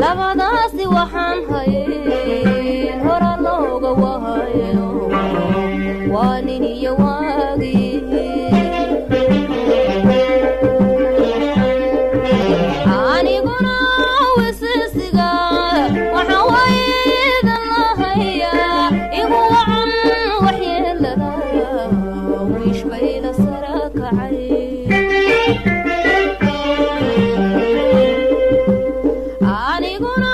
labadaasi waxaan hayn hora looga wahayo waa nin iyo waagii aniguna wisisiga waxaa waydan lahayaa igu wacan waxyeelada wiish bayla sara kacay aniguna